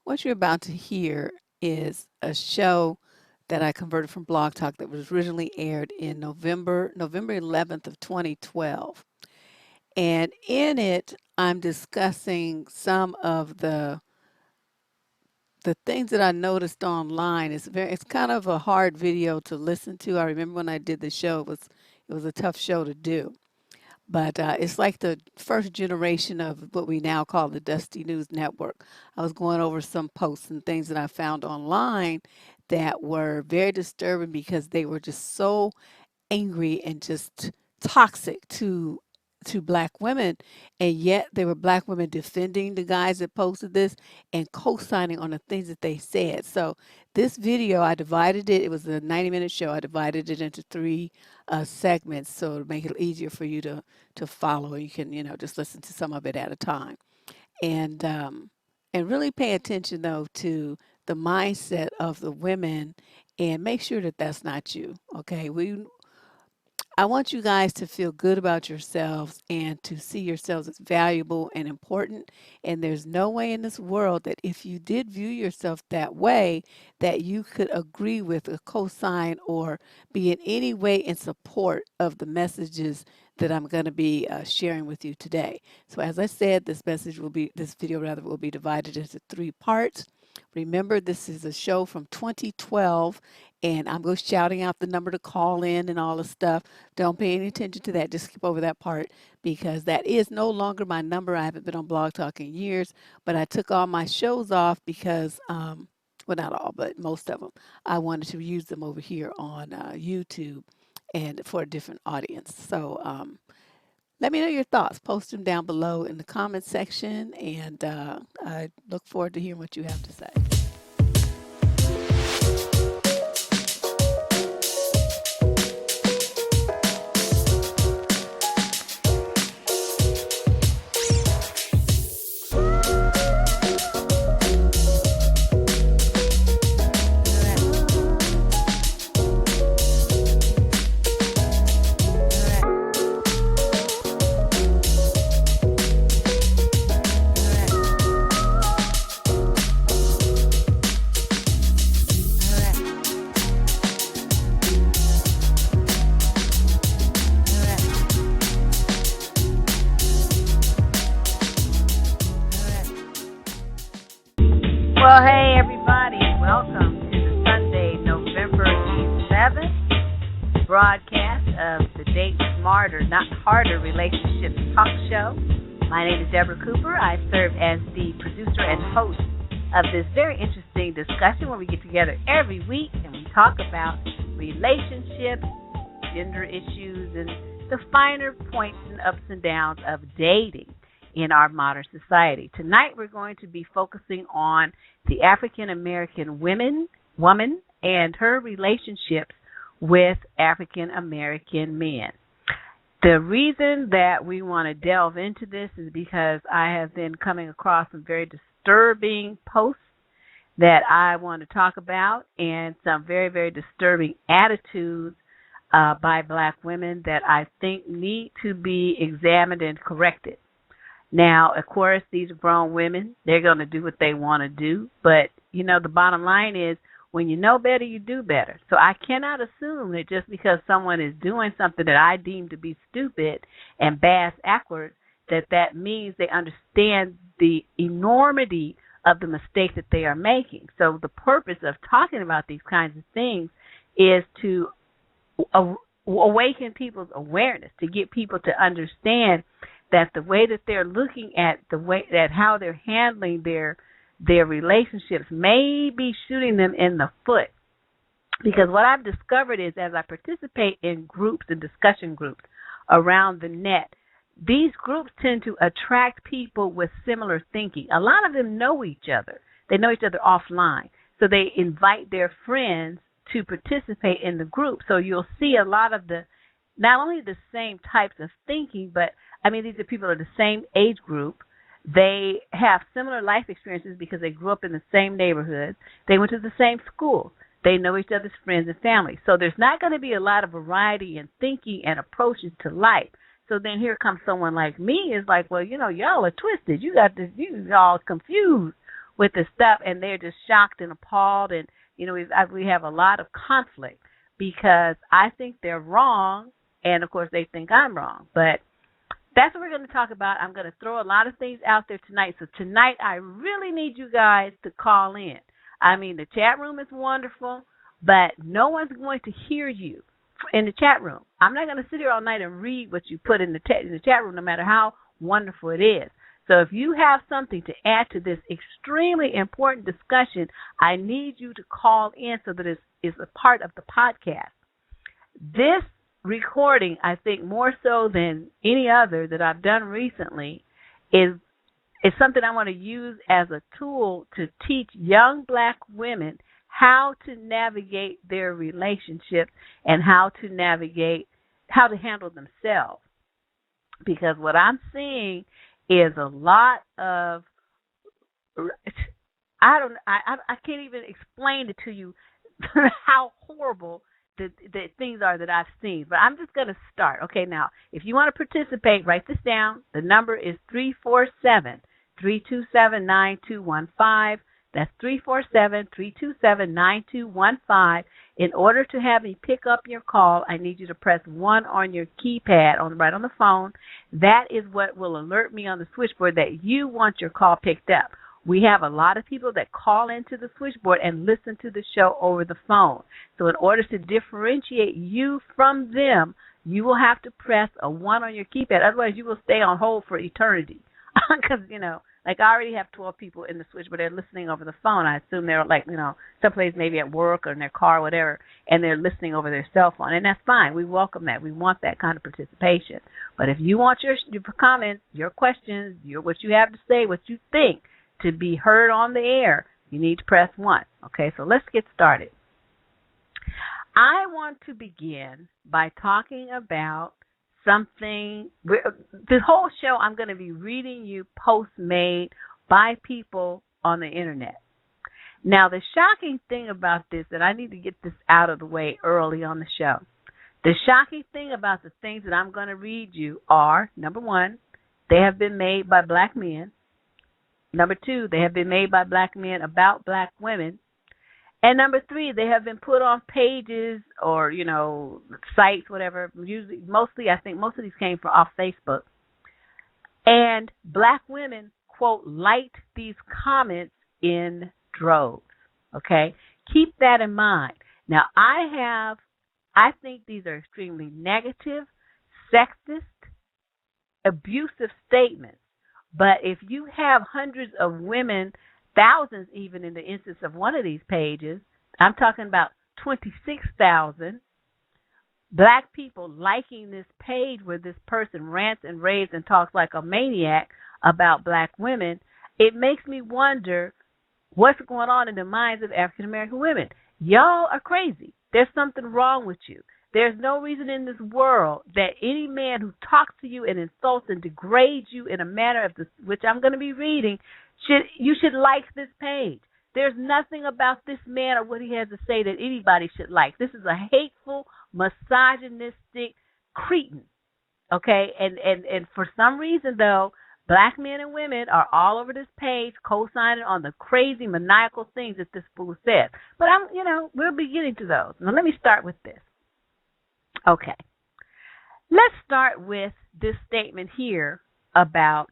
What you're about to hear is a show that I converted from Blog Talk that was originally aired in November 11th of 2012. And in it, I'm discussing some of the things that I noticed online. It's kind of a hard video to listen to. I remember when I did the show, it was a tough show to do. But it's like the first generation of what we now call the Dusty News Network. I was going over some posts and things that I found online that were very disturbing because they were just so angry and just toxic to black women, and yet they were black women defending the guys that posted this and co-signing on the things that they said. So this video, I divided it. It was a 90-minute show. I divided it into three segments so to make it easier for you to follow. You can just listen to some of it at a time, and really pay attention though to the mindset of the women and make sure that that's not you. Okay, I want you guys to feel good about yourselves and to see yourselves as valuable and important. And there's no way in this world that if you did view yourself that way, that you could agree with a cosign or be in any way in support of the messages that I'm going to be sharing with you today. So as I said, this video rather will be divided into three parts. Remember, this is a show from 2012, and I'm going shouting out the number to call in and all the stuff. Don't pay any attention to that. Just skip over that part because that is no longer my number. I haven't been on Blog Talk in years, but I took all my shows off because, well, not all, but most of them, I wanted to use them over here on YouTube and for a different audience. So let me know your thoughts. Post them down below in the comments section, and I look forward to hearing what you have to say. Well, hey, everybody. Welcome to the Sunday, November 7th broadcast of the Date Smarter, Not Harder Relationships Talk Show. My name is Deborrah Cooper. I serve as the producer and host of this very interesting discussion where we get together every week and we talk about relationships, gender issues, and the finer points and ups and downs of dating in our modern society. Tonight we're going to be focusing on the African American woman and her relationships with African American men. The reason that we want to delve into this is because I have been coming across some very disturbing posts that I want to talk about and some very, very disturbing attitudes by black women that I think need to be examined and corrected. Now, of course, these are grown women. They're going to do what they want to do. But, the bottom line is when you know better, you do better. So I cannot assume that just because someone is doing something that I deem to be stupid and bass-ackwards, that means they understand the enormity of the mistake that they are making. So the purpose of talking about these kinds of things is to awaken people's awareness, to get people to understand that the way that they're looking at how they're handling their relationships may be shooting them in the foot. Because what I've discovered is as I participate in groups and discussion groups around the net, these groups tend to attract people with similar thinking. A lot of them know each other. They know each other offline. So they invite their friends to participate in the group. So you'll see a lot of not only the same types of thinking, but these are people of the same age group. They have similar life experiences because they grew up in the same neighborhood. They went to the same school. They know each other's friends and family. So there's not going to be a lot of variety in thinking and approaches to life. So then here comes someone like me is like, well, y'all are twisted. You got this, you all confused. with the stuff, and they're just shocked and appalled, and we have a lot of conflict because I think they're wrong, and of course they think I'm wrong. But that's what we're going to talk about. I'm going to throw a lot of things out there tonight. So tonight I really need you guys to call in. I mean, the chat room is wonderful, but no one's going to hear you in the chat room. I'm not going to sit here all night and read what you put in the chat room, no matter how wonderful it is. So if you have something to add to this extremely important discussion, I need you to call in so that it is a part of the podcast. This recording, I think more so than any other that I've done recently, is something I want to use as a tool to teach young black women how to navigate their relationships and how to handle themselves. Because what I'm seeing is a lot of, I can't even explain it to you how horrible the things are that I've seen. But I'm just going to start. Okay, now, if you want to participate, write this down. The number is 347-327-9215. That's 347-327-9215. In order to have me pick up your call, I need you to press 1 on your keypad right on the phone. That is what will alert me on the switchboard that you want your call picked up. We have a lot of people that call into the switchboard and listen to the show over the phone. So in order to differentiate you from them, you will have to press a 1 on your keypad. Otherwise, you will stay on hold for eternity. Because, like I already have 12 people in the switchboard. They're listening over the phone. I assume they're someplace maybe at work or in their car or whatever, and they're listening over their cell phone. And that's fine. We welcome that. We want that kind of participation. But if you want your comments, your questions, what you have to say, what you think, to be heard on the air, you need to press 1. Okay, so let's get started. I want to begin by talking about something. This whole show, I'm going to be reading you posts made by people on the internet. Now, the shocking thing about this, and I need to get this out of the way early on the show. The shocking thing about the things that I'm going to read you are, number 1, they have been made by black men. Number 2, they have been made by black men about black women. And number 3, they have been put on pages or, sites, whatever. Mostly, I think most of these came from off Facebook. And black women, quote, liked these comments in droves. Okay? Keep that in mind. Now, I think these are extremely negative, sexist, abusive statements. But if you have hundreds of women, thousands even in the instance of one of these pages, I'm talking about 26,000 black people liking this page where this person rants and raves and talks like a maniac about black women, it makes me wonder what's going on in the minds of African American women. Y'all are crazy. There's something wrong with you. There's no reason in this world that any man who talks to you and insults and degrades you in a manner of this, which I'm going to be reading, you should like this page. There's nothing about this man or what he has to say that anybody should like. This is a hateful, misogynistic cretin. Okay? And for some reason, though, black men and women are all over this page co-signing on the crazy, maniacal things that this fool says. But we'll be getting to those. Now, let me start with this. Okay, let's start with this statement here about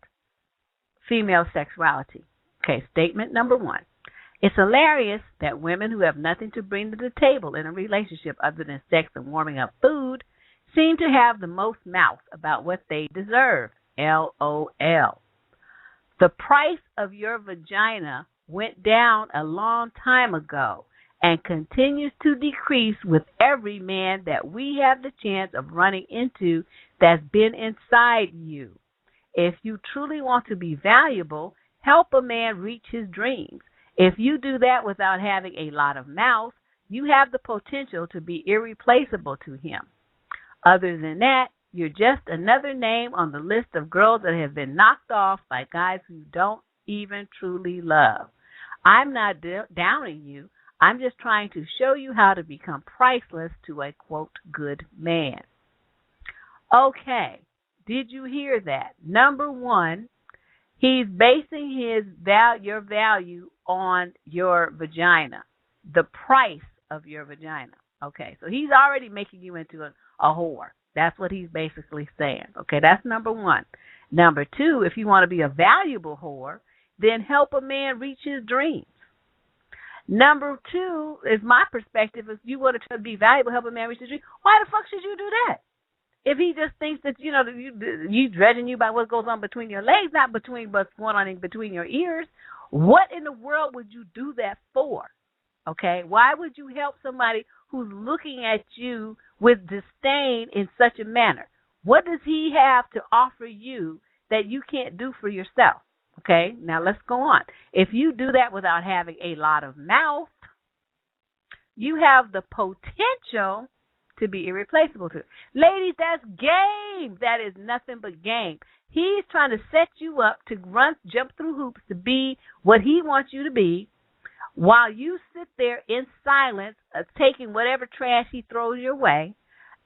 female sexuality. Okay, statement number 1. It's hilarious that women who have nothing to bring to the table in a relationship other than sex and warming up food seem to have the most mouth about what they deserve. LOL. The price of your vagina went down a long time ago and continues to decrease with every man that we have the chance of running into that's been inside you. If you truly want to be valuable, help a man reach his dreams. If you do that without having a lot of mouth, you have the potential to be irreplaceable to him. Other than that, you're just another name on the list of girls that have been knocked off by guys who don't even truly love. I'm not downing you. I'm just trying to show you how to become priceless to a, quote, good man. Okay, did you hear that? Number 1, He's basing your value on your vagina, the price of your vagina. Okay, so he's already making you into a whore. That's what he's basically saying. Okay, that's number one. Number two, if you want to be a valuable whore, then help a man reach his dreams. Number two is my perspective. If you want to try to be valuable, help a man reach his dreams, why the fuck should you do that? If he just thinks that you dredging you by what goes on between your legs, not between what's going on in between your ears, what in the world would you do that for? Okay, why would you help somebody who's looking at you with disdain in such a manner? What does he have to offer you that you can't do for yourself? Okay, now let's go on. If you do that without having a lot of mouth, you have the potential to be irreplaceable to. Ladies, that's game. That is nothing but game. He's trying to set you up to jump through hoops to be what he wants you to be, while you sit there in silence, taking whatever trash he throws your way,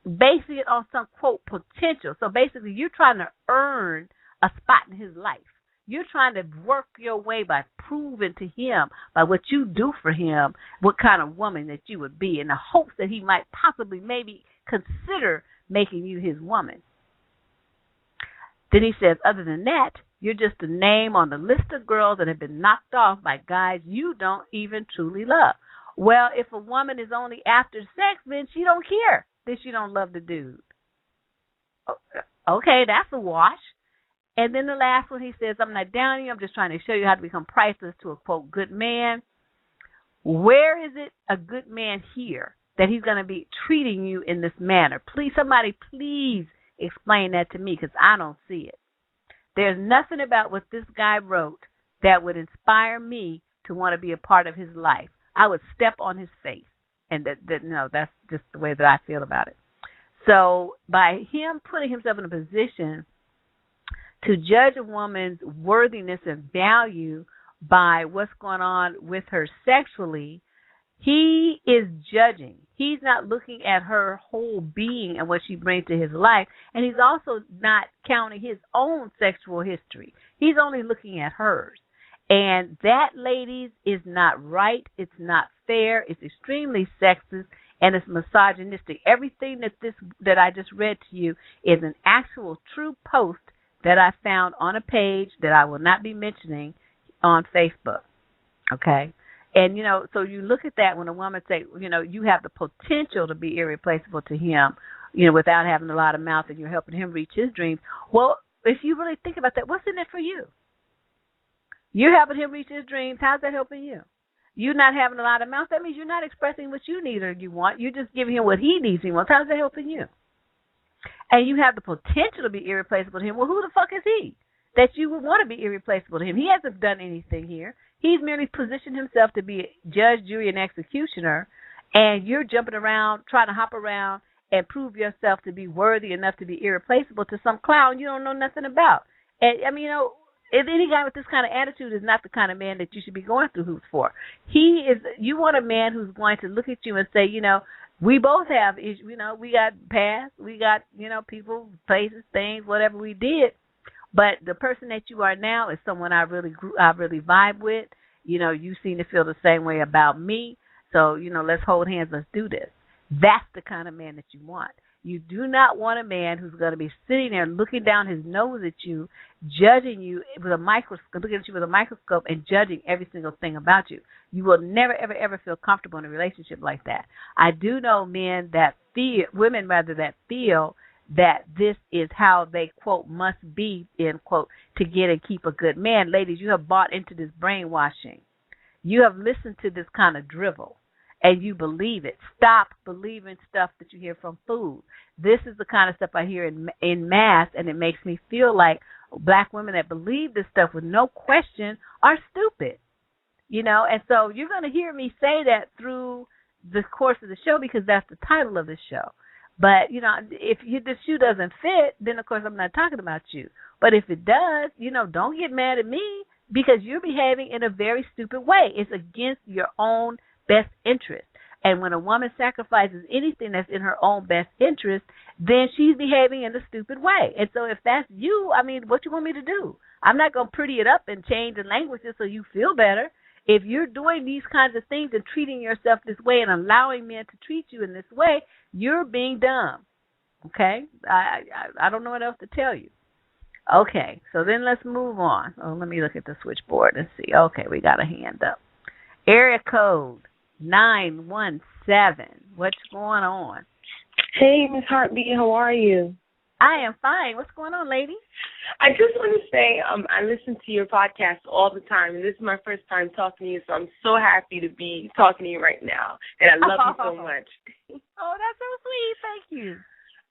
basing it on some, quote, potential. So basically, you're trying to earn a spot in his life. You're trying to work your way by proving to him, by what you do for him, what kind of woman that you would be, in the hopes that he might possibly maybe consider making you his woman. Then he says, other than that, you're just a name on the list of girls that have been knocked off by guys you don't even truly love. Well, if a woman is only after sex, then she don't care that she don't love the dude. Okay, that's a wash. And then the last one, he says, I'm not down on you. I'm just trying to show you how to become priceless to a, quote, good man. Where is it a good man here that he's going to be treating you in this manner? Please, somebody, please explain that to me, because I don't see it. There's nothing about what this guy wrote that would inspire me to want to be a part of his life. I would step on his face. And no, that's just the way that I feel about it. So by him putting himself in a position to judge a woman's worthiness and value by what's going on with her sexually, he is judging. He's not looking at her whole being and what she brings to his life, and he's also not counting his own sexual history. He's only looking at hers. And that, ladies, is not right. It's not fair. It's extremely sexist, and it's misogynistic. Everything that I just read to you is an actual true post that I found on a page that I will not be mentioning on Facebook. Okay? And, so you look at that when a woman say, you have the potential to be irreplaceable to him, without having a lot of mouth, and you're helping him reach his dreams. Well, if you really think about that, what's in it for you? You're helping him reach his dreams. How's that helping you? You're not having a lot of mouth. That means you're not expressing what you need or you want. You're just giving him what he needs and wants. How's that helping you? And you have the potential to be irreplaceable to him. Well, who the fuck is he that you would want to be irreplaceable to him? He hasn't done anything here. He's merely positioned himself to be judge, jury, and executioner, and you're jumping around, trying to hop around and prove yourself to be worthy enough to be irreplaceable to some clown you don't know nothing about. And, if any guy with this kind of attitude is not the kind of man that you should be going through hoops for. You want a man who's going to look at you and say, we both have, we got past, we got, people, places, things, whatever we did. But the person that you are now is someone I really vibe with. You seem to feel the same way about me. So, let's hold hands. Let's do this. That's the kind of man that you want. You do not want a man who's going to be sitting there looking down his nose at you, judging you with a microscope, looking at you with a microscope and judging every single thing about you. You will never, ever, ever feel comfortable in a relationship like that. I do know women that feel that this is how they, quote, must be, end quote, to get and keep a good man. Ladies, you have bought into this brainwashing. You have listened to this kind of drivel, and you believe it. Stop believing stuff that you hear from fools. This is the kind of stuff I hear in mass, and it makes me feel like black women that believe this stuff with no question are stupid. And so you're going to hear me say that through the course of the show because that's the title of the show. But, if the shoe doesn't fit, then, of course, I'm not talking about you. But if it does, don't get mad at me because you're behaving in a very stupid way. It's against your own best interest. And when a woman sacrifices anything that's in her own best interest, then she's behaving in a stupid way. And so if that's you, what you want me to do? I'm not going to pretty it up and change the language just so you feel better. If you're doing these kinds of things and treating yourself this way and allowing men to treat you in this way, you're being dumb. Okay? I don't know what else to tell you. Okay, so then let's move on. Oh, let me look at the switchboard and see. Okay, we got a hand up. Area code 917. What's going on? Hey, Miss Heartbeat, how are you? I am fine. What's going on, lady? I just want to say I listen to your podcast all the time, and this is my first time talking to you, so I'm so happy to be talking to you right now, and I love you so much. Oh, that's so sweet. Thank you.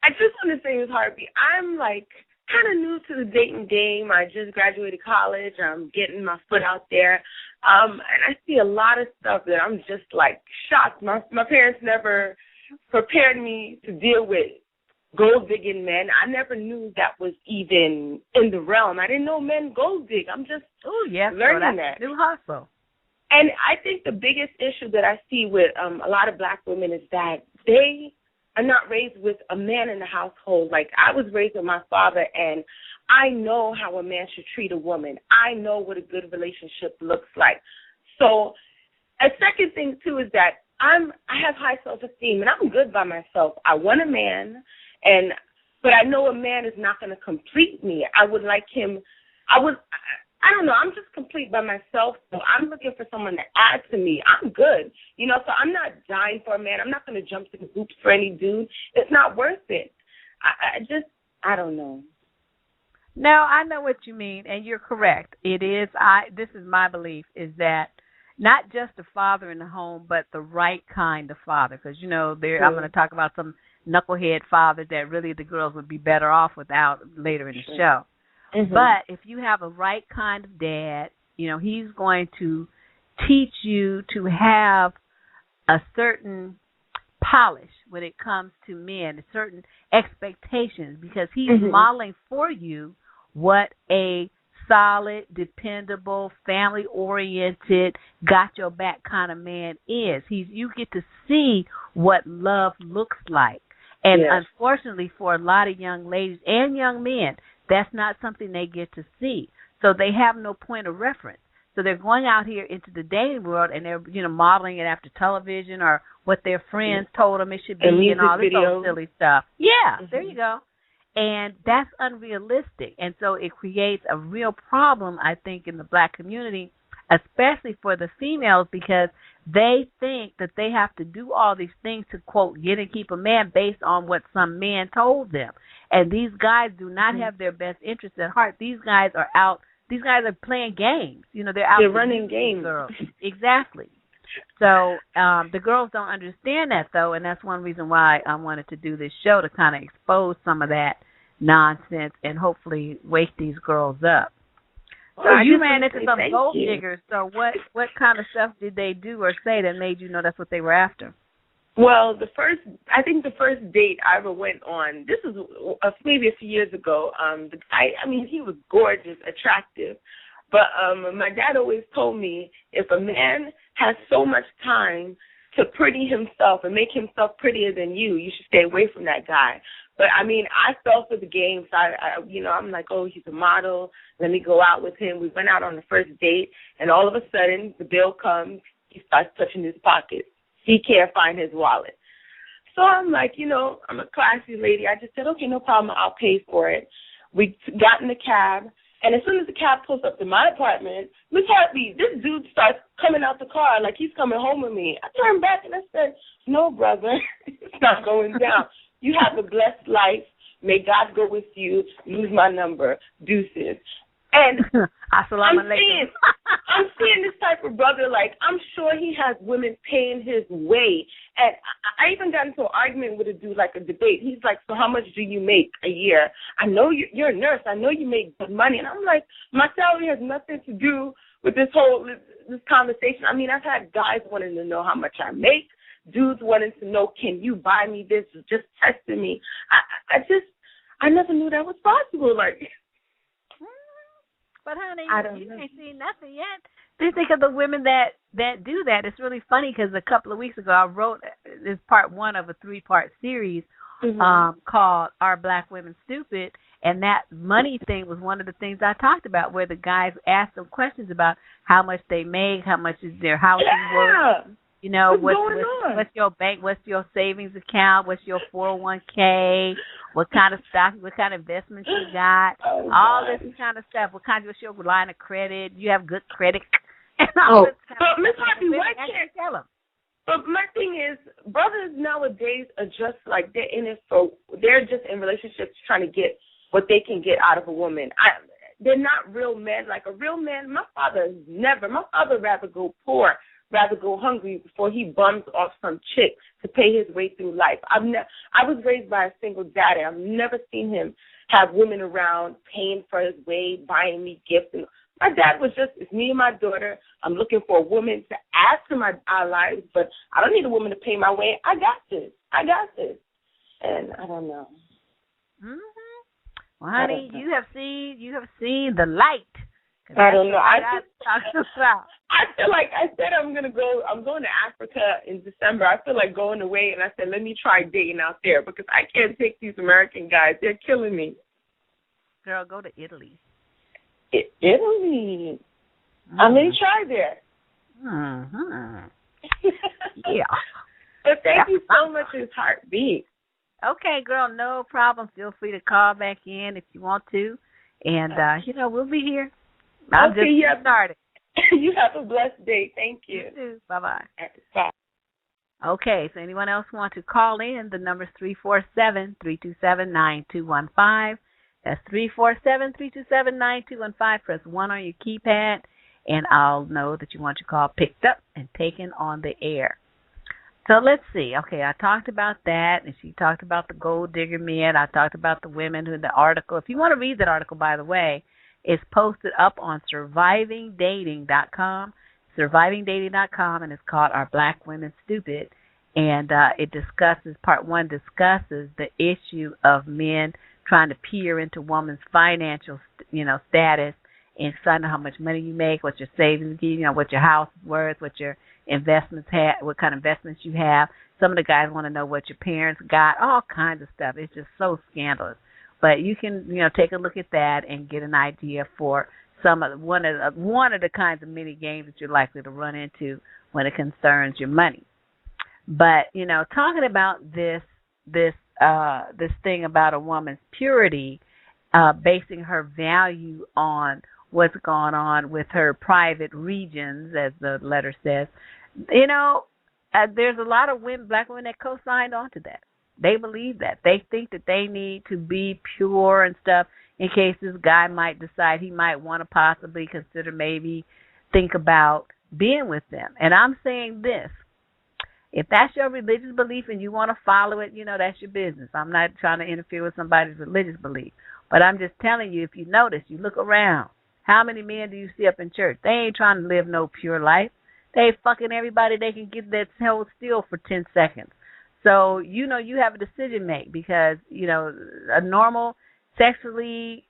I just want to say, Miss Heartbeat, I'm like kind of new to the dating game. I just graduated college. I'm getting my foot out there, and I see a lot of stuff that I'm just like shocked. My parents never prepared me to deal with gold digging men. I never knew that was even in the realm. I didn't know men gold dig. I'm just learning that. New hustle. And I think the biggest issue that I see with a lot of black women is that they are not raised with a man in the household. Like, I was raised with my father, and I know how a man should treat a woman. I know what a good relationship looks like. So a second thing, too, is that I have high self-esteem, and I'm good by myself. I want a man, but I know a man is not going to complete me. I would like him. I don't know. I'm just complete by myself. So I'm looking for someone to add to me. I'm good. So I'm not dying for a man. I'm not going to jump through hoops for any dude. It's not worth it. I don't know. No, I know what you mean, and you're correct. It is. This is my belief, is that not just a father in the home, but the right kind of father. Because, I'm going to talk about some knucklehead fathers that really the girls would be better off without later in the show. Mm-hmm. But if you have a right kind of dad, he's going to teach you to have a certain polish when it comes to men, certain expectations, because he's modeling for you what a solid, dependable, family-oriented, got-your-back kind of man is. You get to see what love looks like. And unfortunately for a lot of young ladies and young men, that's not something they get to see. So they have no point of reference. So they're going out here into the dating world, and they're, modeling it after television or what their friends told them it should be and all this old silly stuff. Yeah, there you go. And that's unrealistic. And so it creates a real problem, I think, in the black community, especially for the females, because they think that they have to do all these things to, quote, get and keep a man based on what some man told them. And these guys do not have their best interests at heart. These guys are out. These guys are playing games. They're out. They're running games. Girls. Exactly. So the girls don't understand that, though, and that's one reason why I wanted to do this show, to kind of expose some of that nonsense and hopefully wake these girls up. So you ran into some gold diggers. So what kind of stuff did they do or say that made you know that's what they were after? Well, I think the first date I ever went on, this was maybe a few years ago. The guy, he was gorgeous, attractive. But my dad always told me, if a man has so much time to pretty himself and make himself prettier than you should stay away from that guy. But, I fell for the game. So, I'm like, oh, he's a model. Let me go out with him. We went out on the first date, and all of a sudden, the bill comes. He starts touching his pockets. He can't find his wallet. So I'm like, I'm a classy lady. I just said, okay, no problem. I'll pay for it. We got in the cab, and as soon as the cab pulls up to my apartment, Miss Heartbeat, this dude starts coming out the car like he's coming home with me. I turned back and I said, no, brother, it's not going down. You have a blessed life. May God go with you. Lose my number. Deuces. And I'm seeing this type of brother, like, I'm sure he has women paying his way. And I even got into an argument with a dude, like a debate. He's like, so how much do you make a year? I know you're a nurse. I know you make good money. And I'm like, my salary has nothing to do with this conversation. I've had guys wanting to know how much I make, dudes wanting to know, can you buy me this, just testing me. I never knew that was possible. Like, but honey, you ain't seen nothing yet. Just think of the women that do that. It's really funny because a couple of weeks ago I wrote this part one of a 3-part series called "Are Black Women Stupid?" And that money thing was one of the things I talked about, where the guys asked them questions about how much they make, how much is their house worth. You know, what's your bank, what's your savings account, what's your 401k, what kind of stock, what kind of investments you got, all this kind of stuff. What's your line of credit? You have good credit, and all this kind of stuff. But Miss Harvey, why can't tell them? But my thing is, brothers nowadays are just like they're just in relationships trying to get what they can get out of a woman. They're not real men. Like a real man, my father rather go poor, rather go hungry before he bums off some chick to pay his way through life. I was raised by a single daddy. I've never seen him have women around paying for his way, buying me gifts. And my dad was just, it's me and my daughter. I'm looking for a woman to add to our lives, but I don't need a woman to pay my way. I got this. And I don't know. Mm-hmm. Well, honey, you have seen the light. I don't know. I feel like I said I'm going to Africa in December. I feel like going away, and I said, let me try dating out there because I can't take these American guys. They're killing me. Girl, go to Italy. Italy. I'm going to try there. Mm-hmm. Yeah. But thank you so much, Ms. Heartbeat. Okay, girl, no problem. Feel free to call back in if you want to. And, we'll be here. I'm just started. You have a blessed day. Thank you. You too. Bye-bye. Bye. Okay, so anyone else want to call in? The number is 347-327-9215. That's 347-327-9215. Press 1 on your keypad, and I'll know that you want your call picked up and taken on the air. So let's see. Okay, I talked about that, and she talked about the gold digger men. I talked about the women who the article. If you want to read that article, by the way, it's posted up on survivingdating.com, and it's called Are Black Women Stupid? And it discusses, part 1 discusses the issue of men trying to peer into woman's financial, status and find out how much money you make, what your savings, what your house is worth, what your investments have, what kind of investments you have. Some of the guys want to know what your parents got, all kinds of stuff. It's just so scandalous. But you can, take a look at that and get an idea for one of the kinds of mini games that you're likely to run into when it concerns your money. But talking about this thing about a woman's purity, basing her value on what's going on with her private regions, as the letter says, there's a lot of black women that co-signed on to that. They believe that. They think that they need to be pure and stuff in case this guy might decide he might want to possibly consider think about being with them. And I'm saying this. If that's your religious belief and you want to follow it, that's your business. I'm not trying to interfere with somebody's religious belief. But I'm just telling you, if you notice, you look around, how many men do you see up in church? They ain't trying to live no pure life. They fucking everybody they can get that held still for 10 seconds. So, you have a decision to make because, a normal, sexually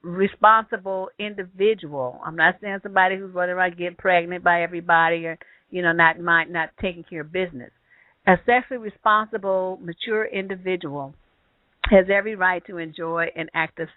responsible individual, I'm not saying somebody who's running around getting pregnant by everybody or, not taking care of business. A sexually responsible, mature individual has every right to enjoy an active,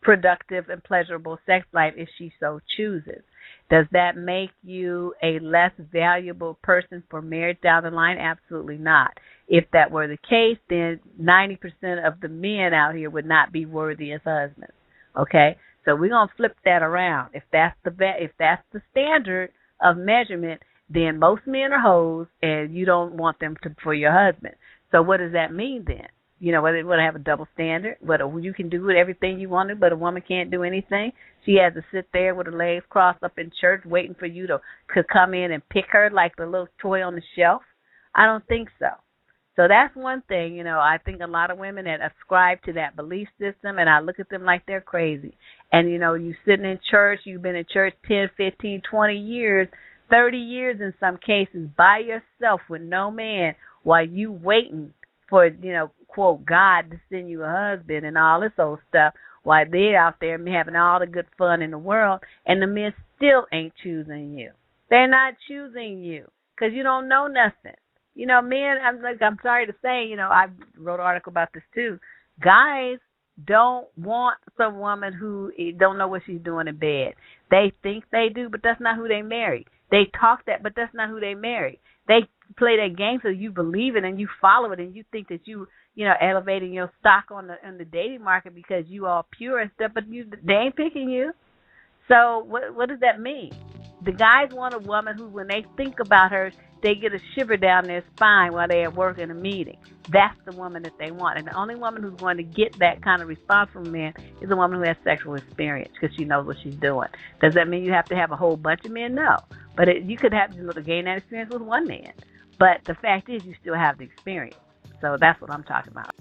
productive, and pleasurable sex life if she so chooses. Does that make you a less valuable person for marriage down the line? Absolutely not. If that were the case, then 90% of the men out here would not be worthy as husbands. Okay? So we're going to flip that around. If that's the standard of measurement, then most men are hoes and you don't want them for your husband. So what does that mean then? Whether they want to have a double standard, whether you can do everything you want to, but a woman can't do anything. She has to sit there with her legs crossed up in church waiting for you to come in and pick her like the little toy on the shelf. I don't think so. So that's one thing, I think a lot of women that ascribe to that belief system, and I look at them like they're crazy. And, you sitting in church, you've been in church 10, 15, 20 years, 30 years in some cases by yourself with no man while you waiting for, quote, God to send you a husband and all this old stuff while they're out there having all the good fun in the world, and the men still ain't choosing you. They're not choosing you because you don't know nothing. Men, I'm sorry to say, I wrote an article about this too. Guys don't want some woman who don't know what she's doing in bed. They think they do, but that's not who they marry. They talk that, but that's not who they marry. They play that game so you believe it and you follow it and you think that you know, elevating your stock on the dating market because you all pure and stuff, but they ain't picking you. So what does that mean? The guys want a woman who, when they think about her, they get a shiver down their spine while they're at work in a meeting. That's the woman that they want. And the only woman who's going to get that kind of response from men is a woman who has sexual experience because she knows what she's doing. Does that mean you have to have a whole bunch of men? No. But you could have to gain that experience with one man. But the fact is you still have the experience. So that's what I'm talking about.